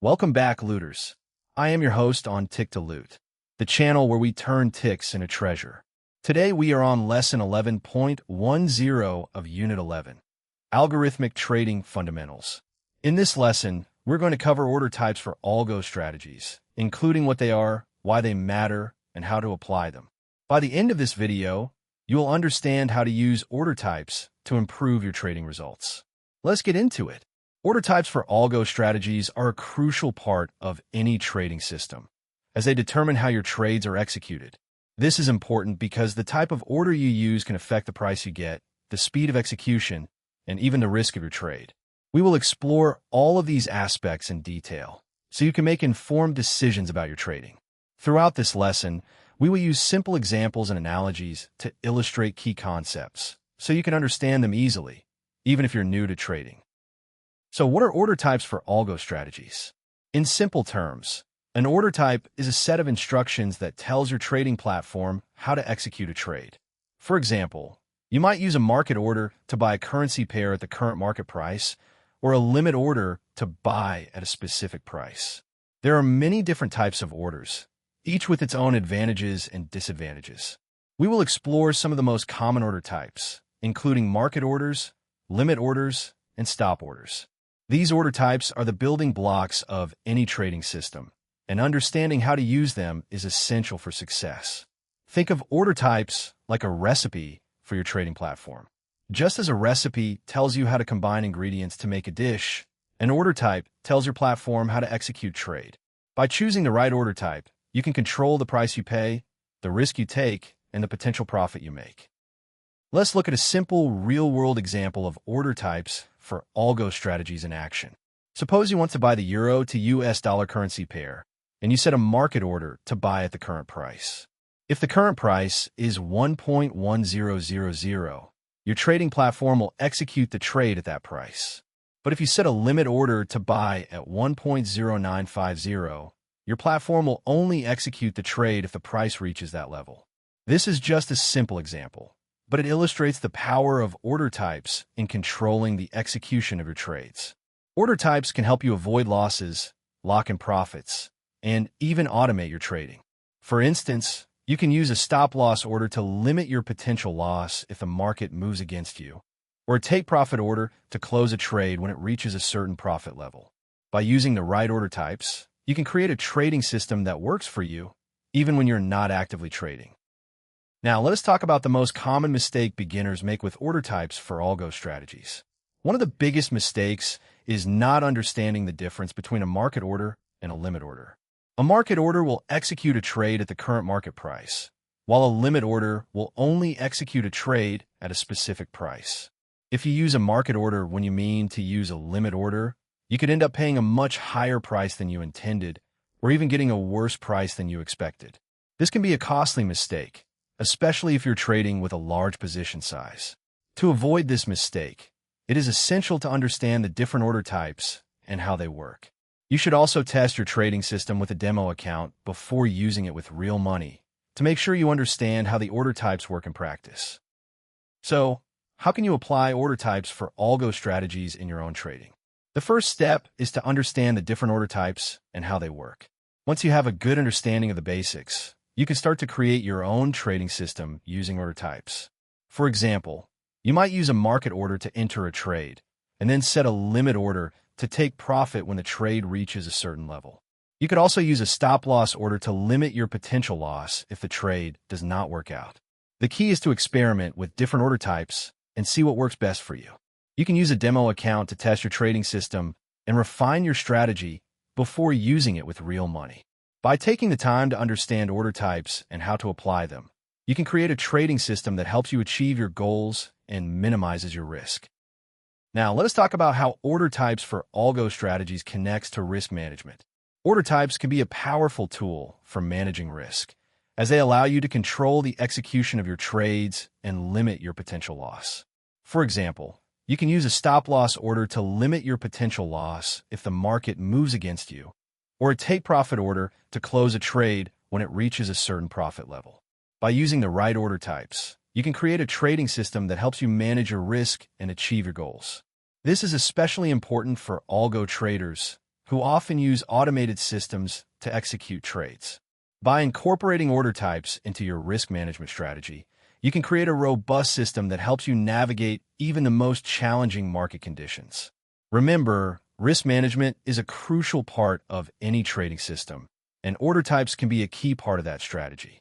Welcome back, looters. I am your host on Tick to Loot, the channel where we turn ticks into treasure. Today we are on Lesson 11.10 of Unit 11, Algorithmic Trading Fundamentals. In this lesson, we're going to cover order types for algo strategies, including what they are, why they matter, and how to apply them. By the end of this video, you will understand how to use order types to improve your trading results. Let's get into it. Order types for algo strategies are a crucial part of any trading system, as they determine how your trades are executed. This is important because the type of order you use can affect the price you get, the speed of execution, and even the risk of your trade. We will explore all of these aspects in detail, so you can make informed decisions about your trading. Throughout this lesson, we will use simple examples and analogies to illustrate key concepts, so you can understand them easily, even if you're new to trading. So what are order types for algo strategies? In simple terms, an order type is a set of instructions that tells your trading platform how to execute a trade. For example, you might use a market order to buy a currency pair at the current market price, or a limit order to buy at a specific price. There are many different types of orders, each with its own advantages and disadvantages. We will explore some of the most common order types, including market orders, limit orders, and stop orders. These order types are the building blocks of any trading system, and understanding how to use them is essential for success. Think of order types like a recipe for your trading platform. Just as a recipe tells you how to combine ingredients to make a dish, an order type tells your platform how to execute trade. By choosing the right order type, you can control the price you pay, the risk you take, and the potential profit you make. Let's look at a simple, real-world example of order types for algo strategies in action. Suppose you want to buy the euro to US dollar currency pair, and you set a market order to buy at the current price. If the current price is 1.1000, your trading platform will execute the trade at that price. But if you set a limit order to buy at 1.0950, your platform will only execute the trade if the price reaches that level. This is just a simple example, but it illustrates the power of order types in controlling the execution of your trades. Order types can help you avoid losses, lock in profits, and even automate your trading. For instance, you can use a stop-loss order to limit your potential loss if the market moves against you, or a take-profit order to close a trade when it reaches a certain profit level. By using the right order types, you can create a trading system that works for you, even when you're not actively trading. Now, let us talk about the most common mistake beginners make with order types for algo strategies. One of the biggest mistakes is not understanding the difference between a market order and a limit order. A market order will execute a trade at the current market price, while a limit order will only execute a trade at a specific price. If you use a market order when you mean to use a limit order, you could end up paying a much higher price than you intended, or even getting a worse price than you expected. This can be a costly mistake, especially if you're trading with a large position size. To avoid this mistake, it is essential to understand the different order types and how they work. You should also test your trading system with a demo account before using it with real money to make sure you understand how the order types work in practice. So, how can you apply order types for algo strategies in your own trading? The first step is to understand the different order types and how they work. Once you have a good understanding of the basics, you can start to create your own trading system using order types. For example, you might use a market order to enter a trade, and then set a limit order to take profit when the trade reaches a certain level. You could also use a stop-loss order to limit your potential loss if the trade does not work out. The key is to experiment with different order types and see what works best for you. You can use a demo account to test your trading system and refine your strategy before using it with real money. By taking the time to understand order types and how to apply them, you can create a trading system that helps you achieve your goals and minimizes your risk. Now, let us talk about how order types for algo strategies connects to risk management. Order types can be a powerful tool for managing risk, as they allow you to control the execution of your trades and limit your potential loss. For example, you can use a stop-loss order to limit your potential loss if the market moves against you, or a take-profit order to close a trade when it reaches a certain profit level. By using the right order types, you can create a trading system that helps you manage your risk and achieve your goals. This is especially important for algo traders, who often use automated systems to execute trades. By incorporating order types into your risk management strategy, you can create a robust system that helps you navigate even the most challenging market conditions. Remember, risk management is a crucial part of any trading system, and order types can be a key part of that strategy.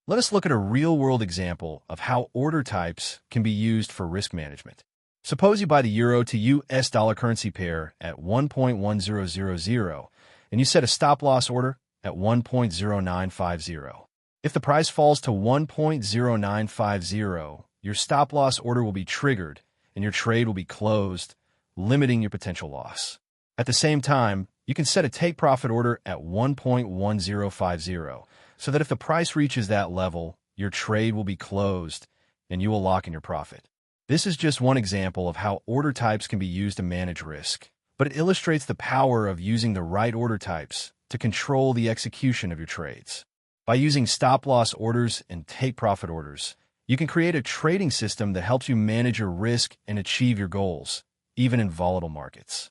Let us look at a real-world example of how order types can be used for risk management. Suppose you buy the euro to US dollar currency pair at 1.1000, and you set a stop-loss order at 1.0950. If the price falls to 1.0950, your stop-loss order will be triggered, and your trade will be closed, limiting your potential loss. At the same time, you can set a take-profit order at 1.1050, so that if the price reaches that level, your trade will be closed, and you will lock in your profit. This is just one example of how order types can be used to manage risk, but it illustrates the power of using the right order types to control the execution of your trades. By using stop-loss orders and take-profit orders, you can create a trading system that helps you manage your risk and achieve your goals, even in volatile markets.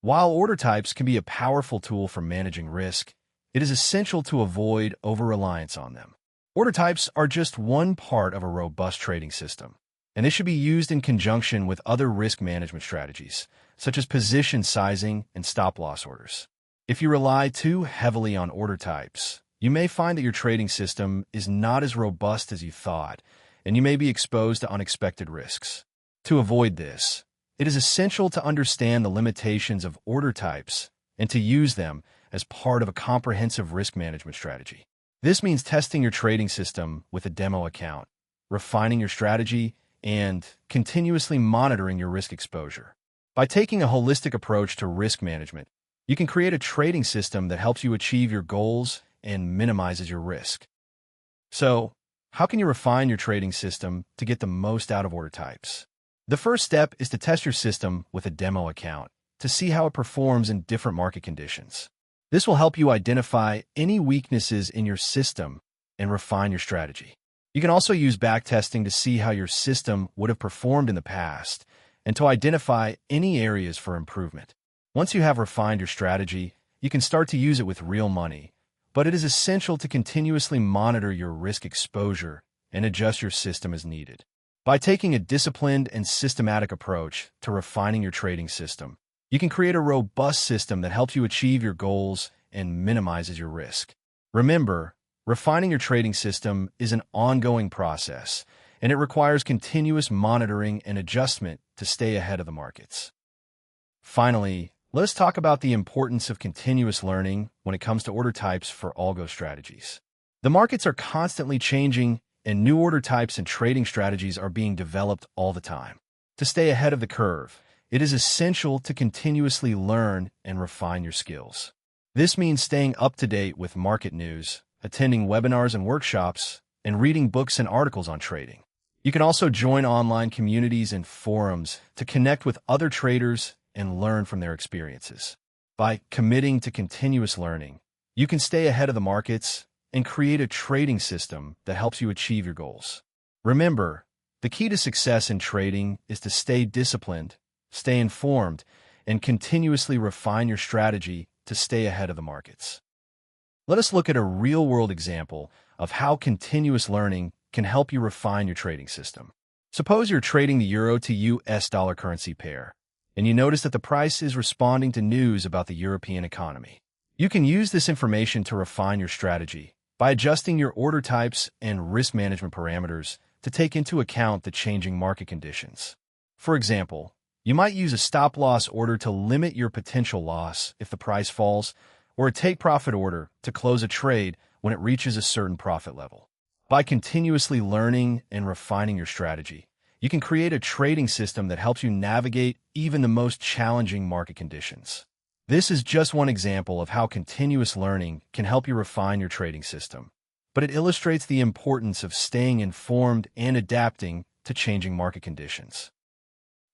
While order types can be a powerful tool for managing risk, it is essential to avoid over-reliance on them. Order types are just one part of a robust trading system, and they should be used in conjunction with other risk management strategies, such as position sizing and stop-loss orders. If you rely too heavily on order types, you may find that your trading system is not as robust as you thought, and you may be exposed to unexpected risks. To avoid this, it is essential to understand the limitations of order types and to use them as part of a comprehensive risk management strategy. This means testing your trading system with a demo account, refining your strategy, and continuously monitoring your risk exposure. By taking a holistic approach to risk management, you can create a trading system that helps you achieve your goals and minimizes your risk. So, how can you refine your trading system to get the most out of order types? The first step is to test your system with a demo account to see how it performs in different market conditions. This will help you identify any weaknesses in your system and refine your strategy. You can also use backtesting to see how your system would have performed in the past and to identify any areas for improvement. Once you have refined your strategy, you can start to use it with real money, but it is essential to continuously monitor your risk exposure and adjust your system as needed. By taking a disciplined and systematic approach to refining your trading system, you can create a robust system that helps you achieve your goals and minimizes your risk. Remember, refining your trading system is an ongoing process, and it requires continuous monitoring and adjustment to stay ahead of the markets. Finally, let us talk about the importance of continuous learning when it comes to order types for algo strategies. The markets are constantly changing, and new order types and trading strategies are being developed all the time. To stay ahead of the curve, it is essential to continuously learn and refine your skills. This means staying up to date with market news, attending webinars and workshops, and reading books and articles on trading. You can also join online communities and forums to connect with other traders and learn from their experiences. By committing to continuous learning, you can stay ahead of the markets and create a trading system that helps you achieve your goals. Remember, the key to success in trading is to stay disciplined, stay informed, and continuously refine your strategy to stay ahead of the markets. Let us look at a real-world example of how continuous learning can help you refine your trading system. Suppose you're trading the euro to US dollar currency pair, and you notice that the price is responding to news about the European economy. You can use this information to refine your strategy by adjusting your order types and risk management parameters to take into account the changing market conditions. For example, you might use a stop-loss order to limit your potential loss if the price falls, or a take-profit order to close a trade when it reaches a certain profit level. By continuously learning and refining your strategy, you can create a trading system that helps you navigate even the most challenging market conditions. This is just one example of how continuous learning can help you refine your trading system, but it illustrates the importance of staying informed and adapting to changing market conditions.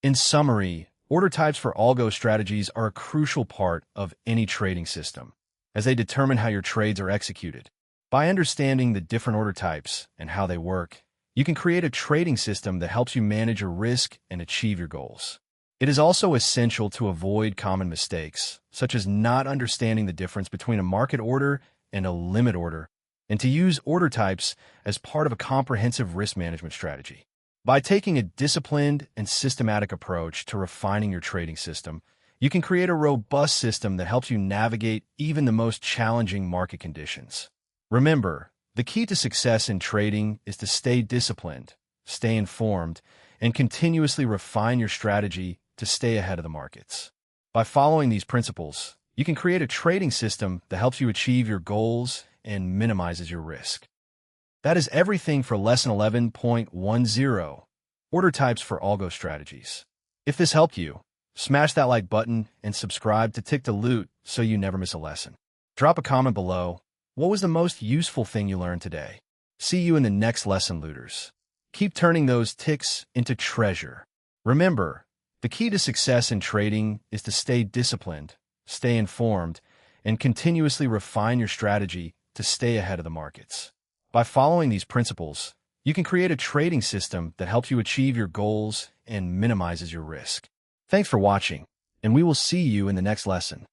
In summary, order types for algo strategies are a crucial part of any trading system, as they determine how your trades are executed. By understanding the different order types and how they work, you can create a trading system that helps you manage your risk and achieve your goals. It is also essential to avoid common mistakes, such as not understanding the difference between a market order and a limit order, and to use order types as part of a comprehensive risk management strategy. By taking a disciplined and systematic approach to refining your trading system, you can create a robust system that helps you navigate even the most challenging market conditions. Remember, the key to success in trading is to stay disciplined, stay informed, and continuously refine your strategy to stay ahead of the markets. By following these principles, you can create a trading system that helps you achieve your goals and minimizes your risk. That is everything for Lesson 11.10, Order Types for Algo Strategies. If this helped you, smash that like button and subscribe to Tick to Loot so you never miss a lesson. Drop a comment below. What was the most useful thing you learned today? See you in the next lesson, looters. Keep turning those ticks into treasure. Remember, the key to success in trading is to stay disciplined, stay informed, and continuously refine your strategy to stay ahead of the markets. By following these principles, you can create a trading system that helps you achieve your goals and minimizes your risk. Thanks for watching, and we will see you in the next lesson.